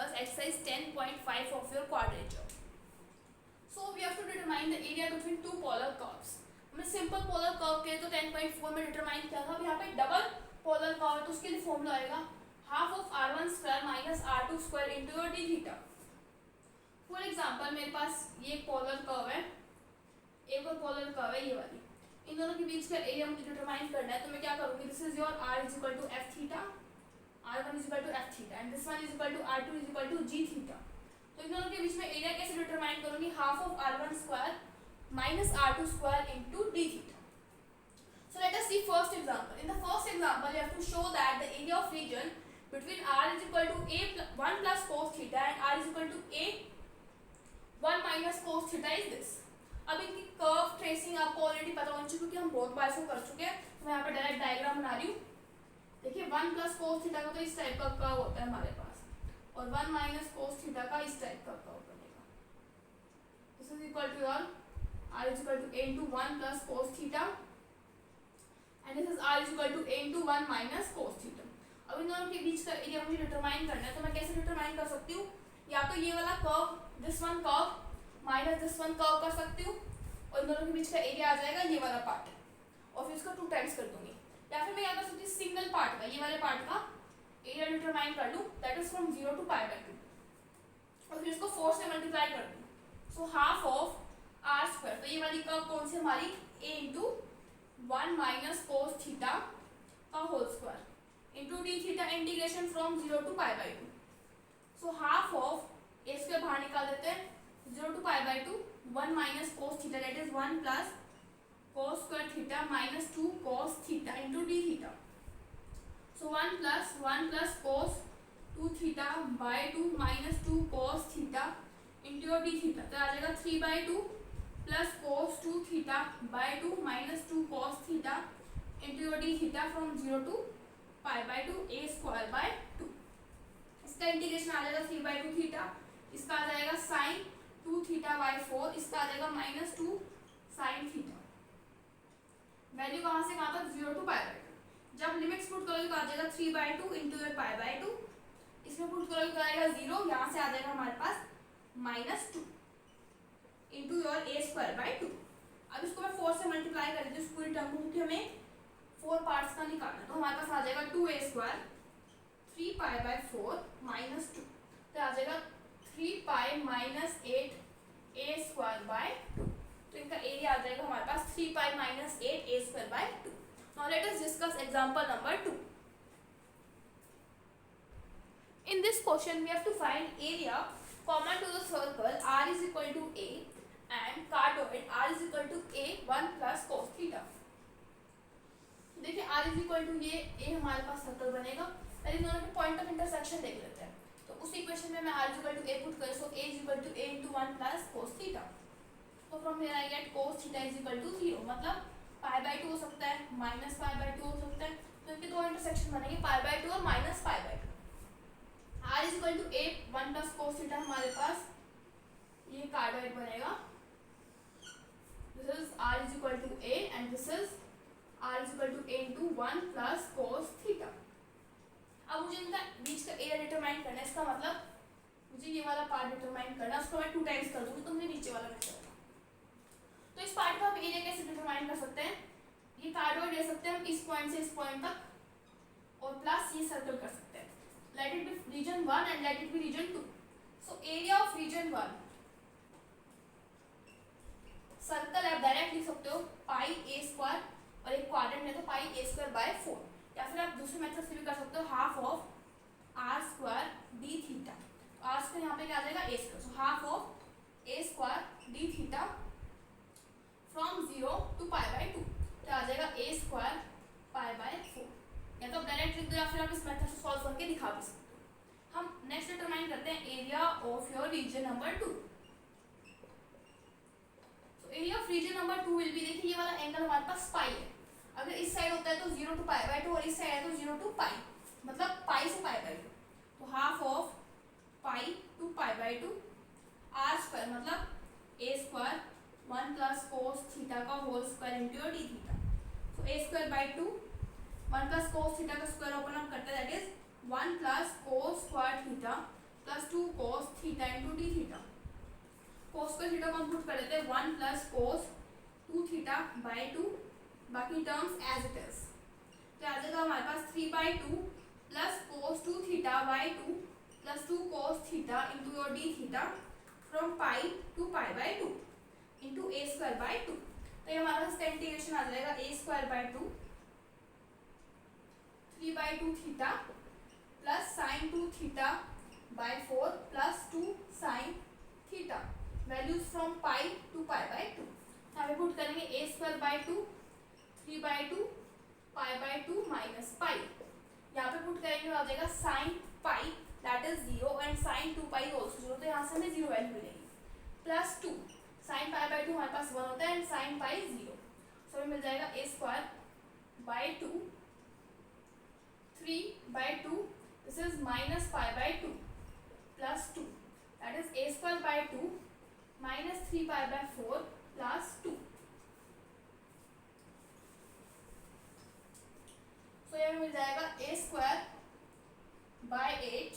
discuss exercise 10.5 of your quadrature. So we have to determine the area between two polar curves. हमने simple polar curve के तो 10.4 में determine किया था. अब यहाँ पे डबल पोलर कर्व है तो उसके लिए फॉर्मूला आएगा half of r1 square minus r2 square into your D theta. For example मेरे पास ये पोलर कर्व है, एक और पोलर कर्व है ये वाली. इन दोनों के बीच का एरिया मुझे डिटरमाइन करना है तो मैं क्या करूँगी, this is your r is equal to F theta, r1 is equal to F theta and this one is equal to r2 is equal to G theta. तो इन दोनों के बीच में एरिया कैसे डिटरमाइन करूँगी, half of r1 square minus r2 square into d theta. So let us see first example. In the first example, you have to show that the area of region between r is equal to a1 plus cos theta and r is equal to a1 minus cos theta is this. अब इनकी curve tracing आपको already पता होनी चाहिए क्योंकि हम बहुत बार इसको कर चुके हैं. तो मैं यहाँ पे डायरेक्ट डायग्राम बना रही हूँ. देखिए 1 प्लस cos थीटा का तो इस टाइप का कर्व होता है हमारे पास और 1 माइनस cos थीटा का इस टाइप का कर्व बनेगा. This is equal to your r is equal to a into 1 plus cos theta and this is r is equal to a into 1 minus cos theta. अब इन दोनों के बीच का area मुझे determine करना है तो मैं कैसे डिटरमाइन कर सकती हूँ, या तो ये वाला curve this one curve minus this one curve कर सकती हूँ और इन दोनों के बीच का एरिया आ जाएगा ये वाला पार्ट और फिर इसको 2 टाइम्स कर दूंगी. या फिर मैं यहाँ कर सकती हूँ सिंगल पार्ट का, ये वाले पार्ट का एरिया डिटरमाइन कर लूँ दैट इज फ्रॉम 0 to π/2 और फिर इसको 4 से मल्टीप्लाई कर दूँ. So half of R square, तो ये वाली कर्व कौन सी हमारी a into 1 minus cos theta का whole square into D theta integration from 0 to π/2. So half of A square बाहर निकाल देते हैं 0 to π/2 1 minus cos theta that is 1 plus cos square theta minus 2 cos theta into D theta. So 1 plus cos 2 theta bye 2 minus 2 cos theta into D theta. तो आ जाएगा 3/2 plus cos 2 theta bye 2 minus 2 cos theta into D theta from 0 to π/2 a square by 2. इसका integration आ जाएगा 3/2 theta, इसका आ जाएगा sign 2 theta bye 4, इसका आ जाएगा माइनस 2 साइन थीटा. वैल्यू कहाँ से कहाँ तक 0 to π/2. जब लिमिट्स पुट करोगे तो आ जाएगा 3/2 इंटू योर π/2, इसमें पुट करोगे तो आएगा 0, यहाँ से आ जाएगा हमारे पास minus 2 into your a square by 2. अब इसको मैं 4 से मल्टीप्लाई कर देती हूँ पूरी टर्म को क्योंकि हमें 4 पार्ट्स का निकालना है. तो हमारे पास आ जाएगा 2a स्क्वायर 3π/4 माइनस 2, तो आ जाएगा 3π माइनस 8 a स्क्वायर बाय 2. तो इनका एरिया आ जाएगा हमारे पास 3π minus 8 a square by 2. Now let us discuss example number 2. In this question we have to find area common to the circle r is equal to a and cardioid r is equal to a 1 plus cos theta. देखिए r is equal to ये a हमारे पास circle बनेगा. पहले दोनों के point of intersection देख लेते हैं. तो उस इक्वेशन में मैं r is equal to a put करूँ सो a is equal to a into 1 plus cos theta. तो from here I get cos theta is equal to 0, मतलब π/2 हो सकता है माइनस π/2 हो सकता है. तो इनके दो इंटरसेक्शन बनेंगे π/2 और minus π/2. r is equal to a 1 plus cos theta हमारे पास ये कार्डोइड बनेगा. This is r is equal to a and this is r is equal to a into 1 plus cos theta. अब मुझे इनका बीच का एरिया डिटरमाइन करना है. इसका मतलब मुझे ये वाला पार्ट डिटरमाइन करना है, उसको मैं 2 टाइम्स कर दूंगी तो मुझे नीचे वाला मिल जाएगा. तो इस पार्ट का हम एरिया कैसे डिटरमाइन कर सकते हैं, ये कार्डोइड ले सकते हैं हम इस पॉइंट से इस पॉइंट तक और प्लस ये सर्कल कर सकते हैं. Let it be region 1 and let it be region 2. So area of region 1 circle आप डायरेक्ट लिख सकते हो पाई a स्क्वायर और एक क्वाड्रेंट है तो पाई a स्क्वायर बाय 4, या फिर आप दूसरे मेथड से भी कर सकते हो half of r square d theta. r square यहाँ पे क्या आ जाएगा a square. So half of a square d theta from 0 to π/2 तो आ जाएगा a स्क्वायर π/4. या तो डायरेक्ट लिख दो या फिर आप इस मेथड से सॉल्व करके दिखा भी सकते हो. हम नेक्स्ट डिटरमाइन करते हैं area of your region number 2. So area of region number 2 will be, देखिए ये वाला एंगल हमारे पास पाई है. अगर इस साइड होता है तो 0 to π/2 और इस साइड है तो 0 to π, मतलब पाई से π/2. तो half of pi to π/2 r square मतलब a square 1 plus cos theta का whole square into D theta. So a square by 2 1 plus cos theta का स्क्वायर ओपन अप करता है that is 1 plus cos square theta plus 2 cos theta into D theta. cos का theta compute कर लेते हैं 1 plus cos 2 theta by 2, बाकी terms as it is. तो आ जाएगा हमारे पास 3/2 plus cos 2 theta by 2 plus 2 cos theta into your D theta from pi to pi by 2 into A square by 2। तो ये हमारे पास इंटीग्रेशन आ जाएगा A square by 2 3/2 theta plus sine 2 theta by 4 plus 2 sine theta, values from pi to pi by 2। यहाँ पे put करेंगे A square by 2 3/2 pi by 2 minus pi. यहाँ पे पुट करेंगे आ जाएगा sine pi that is 0 and sine 2 pi also 0, तो यहाँ से हमें 0 वैल्यू मिलेगी प्लस 2 साइन पाई बाई 2 हमारे पास 1 होता है एंड साइन पाई 0, सो हमें मिल जाएगा A square by 2 3/2 this is minus pi by 2 plus 2 that is A square by 2 minus 3 pi by 4 plus 2। So ये मिल जाएगा A square by 8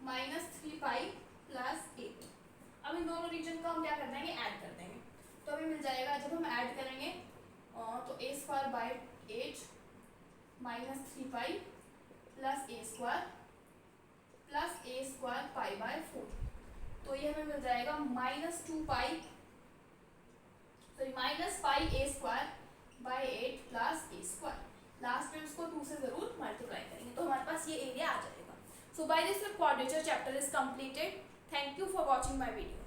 minus 3 pi plus 8। अब इन दोनों रीजन को हम क्या कर देंगे, ऐड कर देंगे। तो अभी मिल जाएगा, जब हम ऐड करेंगे तो A square by 8 minus 3 pi plus A square pi by 4, तो ये हमें मिल जाएगा minus 2 pi sorry minus pi A square by 8 plus A square. Last में उसको 2 से जरूर मल्टीप्लाई करेंगे तो हमारे पास ये एरिया आ जाएगा। So by this quadrature chapter is completed. Thank you for watching my video.